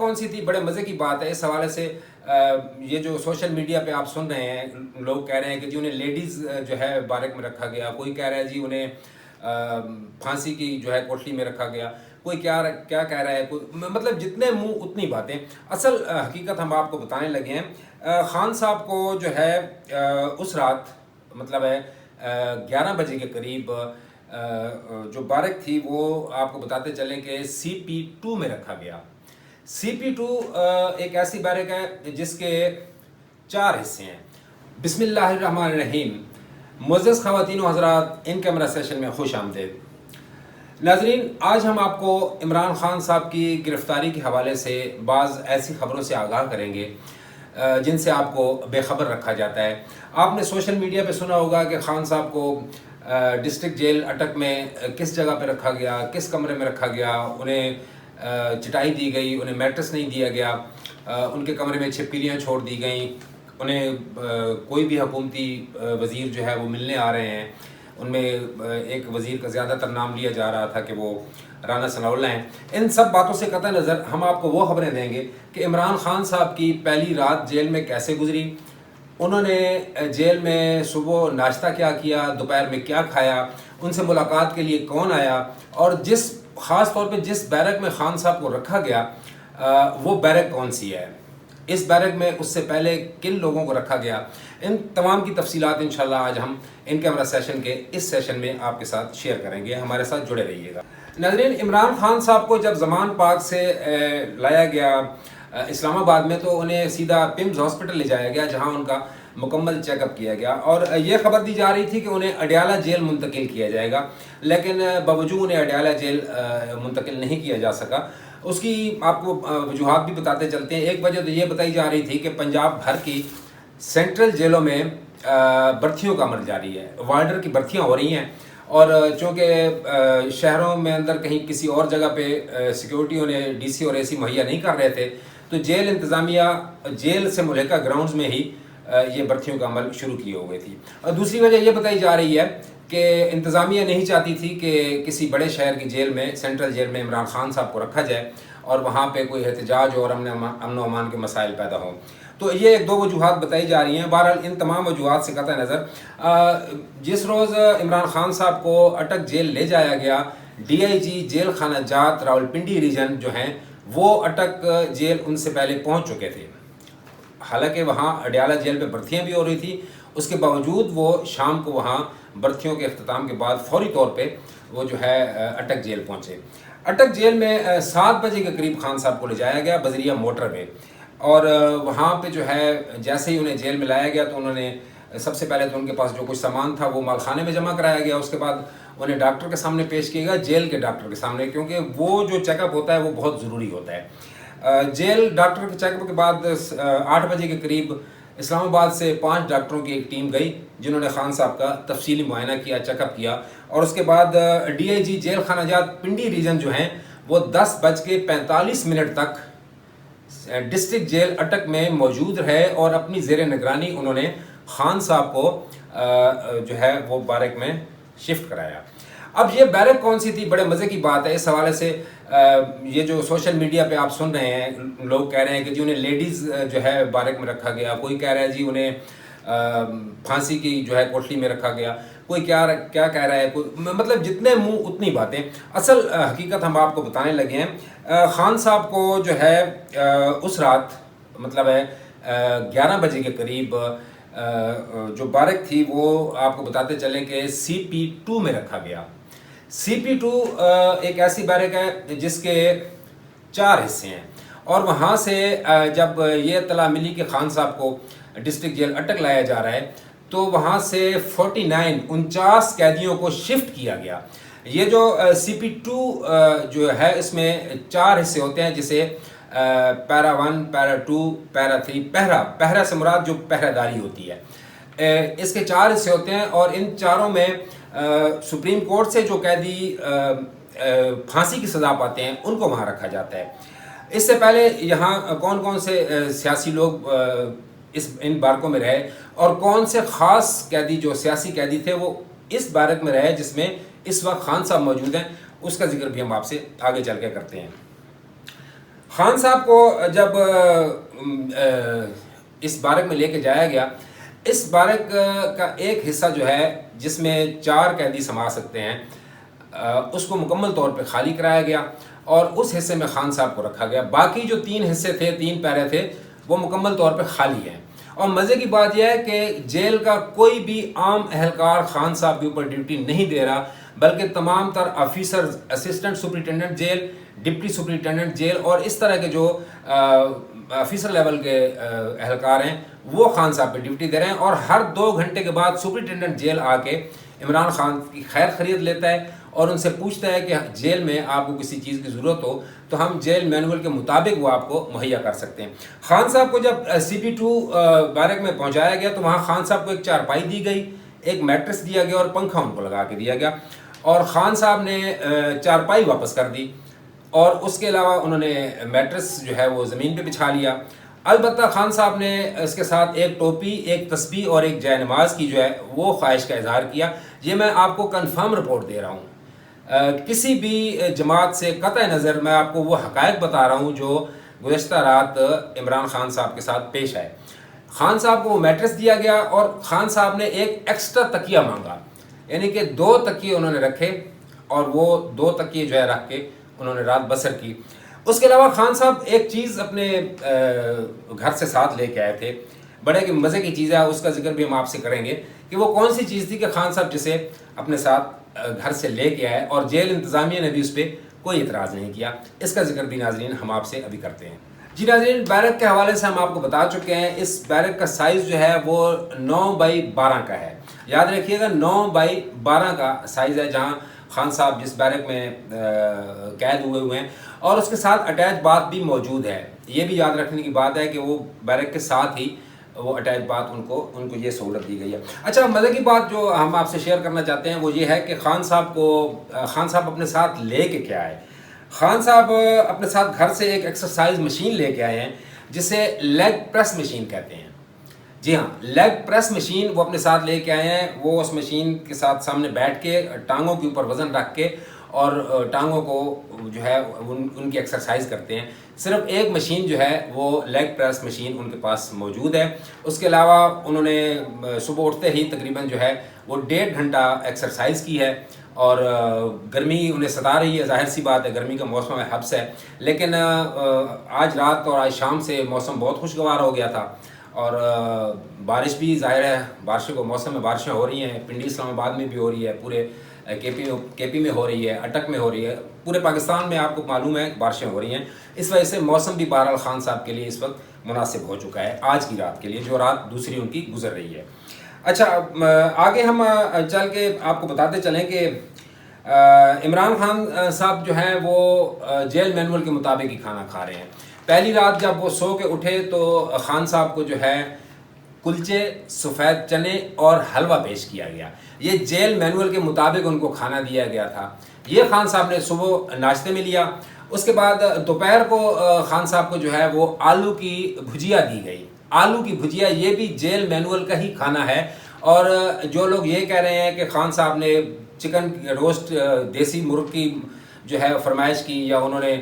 कौन सी थी, बड़े मज़े की बात है। इस हवाले से ये जो सोशल मीडिया पे आप सुन रहे हैं, लोग कह रहे हैं कि जी उन्हें लेडीज़ जो है बारक में रखा गया, कोई कह रहा है जी उन्हें फांसी की जो है कोठरी में रखा गया, कोई क्या क्या कह रहा है, कोई मतलब जितने मुंह उतनी बातें। असल हकीकत हम आपको बताने लगे हैं। खान साहब को जो है उस रात मतलब है 11 बजे के करीब जो बारक थी वो आपको बताते चलें कि CP2 में रखा गया। CP2 एक ऐसी बारक है जिसके 4 हिस्से हैं। बिस्मिल्लाहिर्रहमानिर्रहीम। मुअज़्ज़ज़ ख़वातीन व हज़रात, इन कैमरा सेशन में खुश आमदीद। नाज़रीन, आज हम आपको इमरान खान साहब की गिरफ़्तारी के हवाले से बाज़ ऐसी ख़बरों से आगाह करेंगे जिनसे आपको बेखबर रखा जाता है। आपने सोशल मीडिया पे सुना होगा कि खान साहब को डिस्ट्रिक्ट जेल अटक में किस जगह पे रखा गया, किस कमरे में रखा गया, उन्हें चटाई दी गई, उन्हें मैट्रेस नहीं दिया गया, उनके कमरे में छिपकलियाँ छोड़ दी गई, उन्हें कोई भी हुकूमती वज़ीर जो है वो मिलने आ रहे हैं। उनमें एक वज़ीर का ज़्यादातर नाम लिया जा रहा था कि वो राना सनाउल्लाह हैं। इन सब बातों से कतई नज़र हम आपको वो खबरें देंगे कि इमरान खान साहब की पहली रात जेल में कैसे गुजरी, उन्होंने जेल में सुबह नाश्ता क्या किया, दोपहर में क्या खाया, उनसे मुलाकात के लिए कौन आया, और ख़ास तौर पे जिस बैरक में खान साहब को रखा गया वो बैरक कौन सी है, इस बैरक में उससे पहले किन लोगों को रखा गया। इन तमाम की तफसीलात इंशाल्लाह आज हम इन कैमरा सेशन के इस सेशन में आपके साथ शेयर करेंगे। हमारे साथ जुड़े रहिएगा। नाज़रीन, इमरान खान साहब को जब ज़मान पार्क से लाया गया इस्लामाबाद में, तो उन्हें सीधा पिम्स हॉस्पिटल ले जाया गया जहां उनका मुकम्मल चेकअप किया गया, और ये खबर दी जा रही थी कि उन्हें अडयाला जेल मुंतकिल किया जाएगा, लेकिन बावजूद उन्हें अडयाला जेल मुंतकिल नहीं किया जा सका। उसकी आपको वजूहात भी बताते चलते हैं। एक वजह तो ये बताई जा रही थी कि पंजाब भर की सेंट्रल जेलों में भर्तियों का अमल जारी है, वार्डर की भर्तियाँ हो रही हैं, और चूँकि शहरों में अंदर कहीं किसी और जगह पे सिक्योरिटी उन्हें DC और AC मुहैया नहीं कर रहे थे, तो जेल इंतज़ामिया जेल से मुल्हिका ग्राउंड्स में ही ये भर्तियों का अमल शुरू की हो गई थी। और दूसरी वजह यह बताई जा रही है कि इंतज़ामिया नहीं चाहती थी कि किसी बड़े शहर की जेल में, सेंट्रल जेल में इमरान खान साहब को रखा जाए और वहाँ पे कोई एहतजाज और अमन व अमान के मसाइल पैदा हों। तो ये एक दो वजूहात बताई जा रही हैं। बहरहाल इन तमाम वजूहात से कतई नज़र जिस रोज़ इमरान खान साहब को अटक जेल ले जाया गया, DIG जेल खाना जात रावलपिंडी रीजन जो हैं वो अटक जेल उनसे पहले पहुँच चुके थे। हालांकि वहाँ अडयाला जेल पे भर्तियाँ भी हो रही थी, उसके बावजूद वो शाम को वहाँ भर्तियों के अख्ताम के बाद फौरी तौर पे वो जो है अटक जेल पहुँचे। अटक जेल में 7 बजे के करीब खान साहब को ले जाया गया बजरिया मोटरवे, और वहाँ पे जो है जैसे ही उन्हें जेल में लाया गया तो उन्होंने सबसे पहले तो उनके पास जो कुछ सामान था वो मालखाने में जमा कराया गया। उसके बाद उन्हें डॉक्टर के सामने पेश किया गया, जेल के डॉक्टर के सामने, क्योंकि वो जो चेकअप होता है वो बहुत ज़रूरी होता है। जेल डॉक्टर के चेकअप के बाद 8 बजे के करीब इस्लामाबाद से 5 डॉक्टरों की एक टीम गई जिन्होंने खान साहब का तफसीली मुआयना किया, चेकअप किया, और उसके बाद DIG जेल खानाजात पिंडी रीजन जो हैं वो 10:45 तक डिस्ट्रिक्ट जेल अटक में मौजूद रहे और अपनी ज़ेर निगरानी उन्होंने खान साहब को जो है वो बैरक में शिफ्ट कराया। अब ये बैरक कौन सी थी, बड़े मज़े की बात है। इस हवाले से ये जो सोशल मीडिया पे आप सुन रहे हैं, लोग कह रहे हैं कि जी उन्हें लेडीज़ जो है बैरक में रखा गया, कोई कह रहा है जी उन्हें फांसी की जो है कोठरी में रखा गया, कोई क्या क्या कह रहा है, कोई मतलब जितने मुंह उतनी बातें। असल हकीकत हम आपको बताने लगे हैं। खान साहब को जो है उस रात मतलब है 11 बजे के करीब जो बारक थी वो आपको बताते चलें कि CP2 में रखा गया। CP2 एक ऐसी बारक है जिसके 4 हिस्से हैं, और वहाँ से जब ये इत्तला मिली कि खान साहब को डिस्ट्रिक्ट जेल अटक लाया जा रहा है तो वहाँ से 49 कैदियों को शिफ्ट किया गया। ये जो CP2 जो है इसमें 4 हिस्से होते हैं, जिसे पैरा 1, पैरा 2, पैरा 3, पहरा से मुराद जो पहरादारी होती है। इसके 4 हिस्से होते हैं, और इन चारों में सुप्रीम कोर्ट से जो कैदी फांसी की सज़ा पाते हैं उनको वहाँ रखा जाता है। इससे पहले यहाँ कौन कौन से सियासी लोग इन बारकों में रहे और कौन से ख़ास कैदी जो सियासी कैदी थे वो इस बारक में रहे जिसमें इस वक्त खान साहब मौजूद हैं, उसका जिक्र भी हम आपसे आगे चल के करते हैं। خان صاحب کو جب اس بارک میں لے کے جایا گیا، اس بارک کا ایک حصہ جو ہے جس میں 4 قیدی سما سکتے ہیں، اس کو مکمل طور پہ خالی کرایا گیا اور اس حصے میں خان صاحب کو رکھا گیا۔ باقی جو 3 حصے تھے، 3 پیرے تھے، وہ مکمل طور پہ خالی ہیں۔ اور مزے کی بات یہ ہے کہ جیل کا کوئی بھی عام اہلکار خان صاحب کے اوپر ڈیوٹی نہیں دے رہا، بلکہ تمام تر officer, assistant superintendent jail, deputy superintendent jail اور اس طرح کے جو آفیسر لیول کے اہلکار ہیں وہ خان صاحب پہ ڈیوٹی دے رہے ہیں۔ اور ہر 2 گھنٹے کے بعد سپرنٹینڈنٹ جیل آ کے عمران خان کی خیر خرید لیتا ہے اور ان سے پوچھتا ہے کہ جیل میں آپ کو کسی چیز کی ضرورت ہو تو ہم جیل مینول کے مطابق وہ آپ کو مہیا کر سکتے ہیں۔ خان صاحب کو جب CP2 بارک میں پہنچایا گیا تو وہاں خان صاحب کو ایک چارپائی دی گئی، ایک میٹرس دیا گیا اور پنکھا ان کو لگا کے دیا گیا، اور خان صاحب نے چارپائی واپس کر دی اور اس کے علاوہ انہوں نے میٹرس جو ہے وہ زمین پہ بچھا لیا۔ البتہ خان صاحب نے اس کے ساتھ ایک ٹوپی، ایک تسبیح اور ایک جائے نماز کی جو ہے وہ خواہش کا اظہار کیا۔ یہ میں آپ کو کنفرم رپورٹ دے رہا ہوں، کسی بھی جماعت سے قطع نظر میں آپ کو وہ حقائق بتا رہا ہوں جو گزشتہ رات عمران خان صاحب کے ساتھ پیش آئے۔ خان صاحب کو وہ میٹرس دیا گیا اور خان صاحب نے ایک ایکسٹرا تکیہ مانگا، یعنی کہ 2 تکیے انہوں نے رکھے اور وہ 2 تکیے جو ہے رکھ کے انہوں نے رات بسر کی۔ اس کے علاوہ خان صاحب ایک چیز اپنے گھر سے ساتھ لے کے آئے تھے، بڑے کی مزے کی چیز ہے، اس کا ذکر بھی ہم آپ سے کریں گے کہ وہ کون سی چیز تھی کہ خان صاحب جسے اپنے ساتھ گھر سے لے کے آئے اور جیل انتظامیہ نے بھی اس پہ کوئی اعتراض نہیں کیا۔ اس کا ذکر بھی ناظرین ہم آپ سے ابھی کرتے ہیں۔ جی ناظرین، بیرک کے حوالے سے ہم آپ کو بتا چکے ہیں، اس بیرک کا سائز جو ہے وہ 9x12 کا ہے۔ یاد رکھیے گا 9x12 کا سائز ہے جہاں خان صاحب جس بیرک میں قید ہوئے ہیں، اور اس کے ساتھ اٹیچ باتھ بھی موجود ہے۔ یہ بھی یاد رکھنے کی بات ہے کہ وہ بیرک کے ساتھ ہی وہ اٹیچ باتھ ان کو یہ سہولت دی گئی ہے۔ اچھا، مزے کی بات جو ہم آپ سے شیئر کرنا چاہتے ہیں وہ یہ ہے کہ خان صاحب اپنے ساتھ لے کے کیا آئے۔ خان صاحب اپنے ساتھ گھر سے ایک ایکسرسائز مشین لے کے آئے ہیں جسے لیگ پریس مشین کہتے ہیں۔ جی ہاں، لیگ پریس مشین وہ اپنے ساتھ لے کے آئے ہیں۔ وہ اس مشین کے ساتھ سامنے بیٹھ کے ٹانگوں کے اوپر وزن رکھ کے اور ٹانگوں کو جو ہے ان کی ایکسرسائز کرتے ہیں۔ صرف ایک مشین جو ہے وہ لیگ پریس مشین ان کے پاس موجود ہے۔ اس کے علاوہ انہوں نے صبح اٹھتے ہی تقریباً جو ہے وہ 1.5 گھنٹہ ایکسرسائز کی ہے، اور گرمی انہیں ستا رہی ہے، ظاہر سی بات ہے، گرمی کا موسم ہے، حبس ہے، لیکن آج رات اور آج شام سے موسم بہت خوشگوار ہو گیا تھا، اور بارش بھی ظاہر ہے، بارشوں کو موسم میں بارشیں ہو رہی ہیں، پنڈی اسلام آباد میں بھی ہو رہی ہے، پورے کے پی میں ہو رہی ہے، اٹک میں ہو رہی ہے، پورے پاکستان میں آپ کو معلوم ہے بارشیں ہو رہی ہیں۔ اس وجہ سے موسم بھی بہرحال خان صاحب کے لیے اس وقت مناسب ہو چکا ہے آج کی رات کے لیے، جو رات دوسری ان کی گزر رہی ہے۔ اچھا، آگے ہم چل کے آپ کو بتاتے چلیں کہ عمران خان صاحب جو ہیں وہ جیل مینول کے مطابق ہی کھانا کھا رہے ہیں۔ پہلی رات جب وہ سو کے اٹھے تو خان صاحب کو جو ہے کلچے، سفید چنے اور حلوہ پیش کیا گیا۔ یہ جیل مینول کے مطابق ان کو کھانا دیا گیا تھا۔ یہ خان صاحب نے صبح ناشتے میں لیا۔ اس کے بعد دوپہر کو خان صاحب کو جو ہے وہ آلو کی بھجیا دی گئی۔ آلو کی بھجیا یہ بھی جیل مینول کا ہی کھانا ہے، اور جو لوگ یہ کہہ رہے ہیں کہ خان صاحب نے چکن روسٹ دیسی مرغ کی جو ہے فرمائش کی یا انہوں نے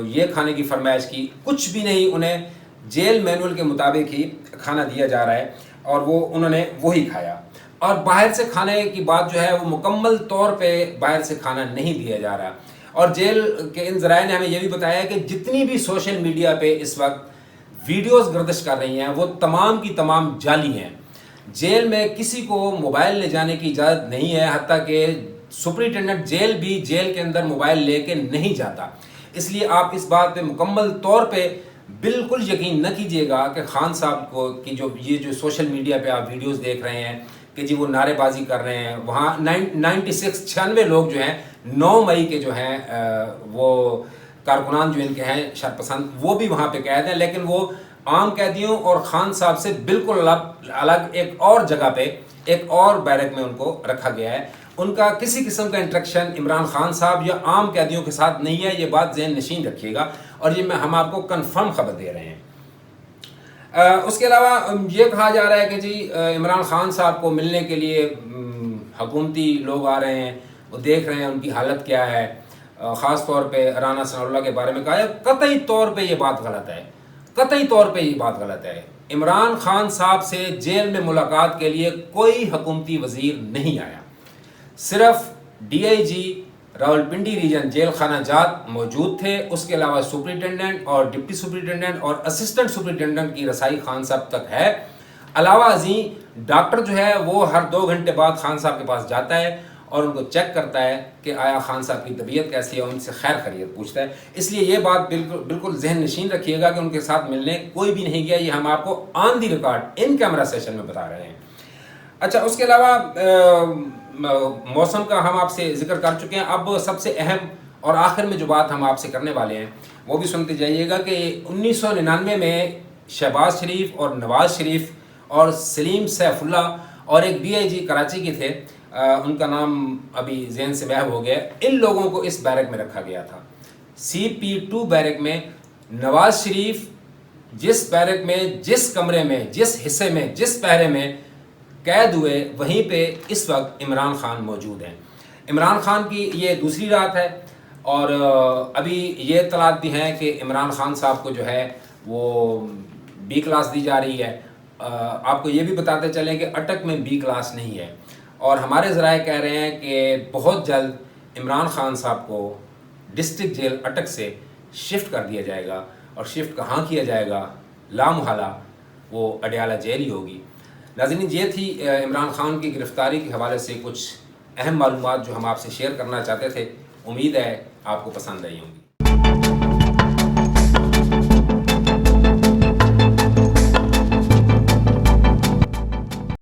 یہ کھانے کی فرمائش کی، کچھ بھی نہیں، انہیں جیل مینول کے مطابق ہی کھانا دیا جا رہا ہے اور وہ انہوں نے وہی کھایا۔ اور باہر سے کھانے کی بات جو ہے وہ مکمل طور پہ باہر سے کھانا نہیں دیا جا رہا، اور جیل کے ان ذرائع نے ہمیں یہ بھی بتایا کہ جتنی بھی سوشل میڈیا پہ اس وقت ویڈیوز گردش کر رہی ہیں وہ تمام کی تمام جعلی ہیں۔ جیل میں کسی کو موبائل لے جانے کی اجازت نہیں ہے، حتیٰ کہ سپرنٹینڈنٹ جیل بھی جیل کے اندر موبائل لے کے نہیں جاتا۔ اس لیے آپ اس بات پہ مکمل طور پہ بالکل یقین نہ کیجیے گا کہ خان صاحب کو کی یہ جو سوشل میڈیا پہ آپ ویڈیوز دیکھ رہے ہیں کہ جی وہ نعرے بازی کر رہے ہیں۔ وہاں 96 لوگ جو ہیں 9 مئی کے جو ہیں وہ کارکنان جو ان کے ہیں شرپسند، وہ بھی وہاں پہ قید ہیں، لیکن وہ عام قیدیوں اور خان صاحب سے بالکل الگ ایک اور جگہ پہ ایک اور بیرک میں ان کو رکھا گیا ہے۔ ان کا کسی قسم کا انٹریکشن عمران خان صاحب یا عام قیدیوں کے ساتھ نہیں ہے، یہ بات ذہن نشین رکھیے گا، اور یہ ہم آپ کو کنفرم خبر دے رہے ہیں۔ اس کے علاوہ یہ کہا جا رہا ہے کہ جی عمران خان صاحب کو ملنے کے لیے حکومتی لوگ آ رہے ہیں، وہ دیکھ رہے ہیں ان کی حالت کیا ہے، ख़ास طور पे राना सनाउल्लाह के बारे में कहा है, कतई तौर पे ये बात गलत है, कतई तौर पे ये बात गलत है। इमरान खान साहब से जेल में मुलाकात के लिए कोई हुकूमती वज़ीर नहीं आया, सिर्फ DIG रावलपिंडी रीजन जेल खाना जात मौजूद थे, उसके अलावा सुपरिटेंडेंट और डिप्टी सुपरिटेंडेंट और असिस्टेंट सुपरिटेंडेंट की रसाई खान साहब तक है। अलावा अजी डॉक्टर जो है वो हर 2 घंटे बाद खान साहब के पास जाता है और उनको चेक करता है कि आया खान साहब की तबीयत कैसी है, उनसे खैर खैरियत पूछता है। इसलिए ये बात बिल्कुल जहन नशीन रखिएगा कि उनके साथ मिलने कोई भी नहीं गया, ये हम आपको on the record in camera session में बता रहे हैं। अच्छा, उसके अलावा मौसम का हम आपसे जिक्र कर चुके हैं। अब सबसे अहम और आखिर में जो बात हम आपसे करने वाले हैं वो भी सुनते जाइएगा कि 1999 में शहबाज शरीफ और नवाज शरीफ और सलीम सैफुल्लाह और एक DIG कराची के थे, उनका नाम अभी ज़हन से महव हो गया, इन लोगों को इस बैरक में रखा गया था। CP2 बैरक में नवाज शरीफ जिस बैरक में, जिस कमरे में, जिस हिस्से में, जिस पहरे में कैद हुए, वहीं पे इस वक्त इमरान खान मौजूद हैं। इमरान खान की ये दूसरी रात है और अभी ये इत्तलात भी हैं कि इमरान खान साहब को जो है वो B क्लास दी जा रही है। आपको ये भी बताते चलें कि अटक में B क्लास नहीं है और हमारे ज़राए कह रहे हैं कि बहुत जल्द इमरान खान साहब को डिस्ट्रिक्ट जेल अटक से शिफ्ट कर दिया जाएगा। और शिफ्ट कहाँ किया जाएगा? लामहला वो अडयाला जेल ही होगी। नाज़रीन, ये थी इमरान खान की गिरफ़्तारी के हवाले से कुछ अहम मालूमात जो हम आपसे शेयर करना चाहते थे। उम्मीद है आपको पसंद आई होंगी।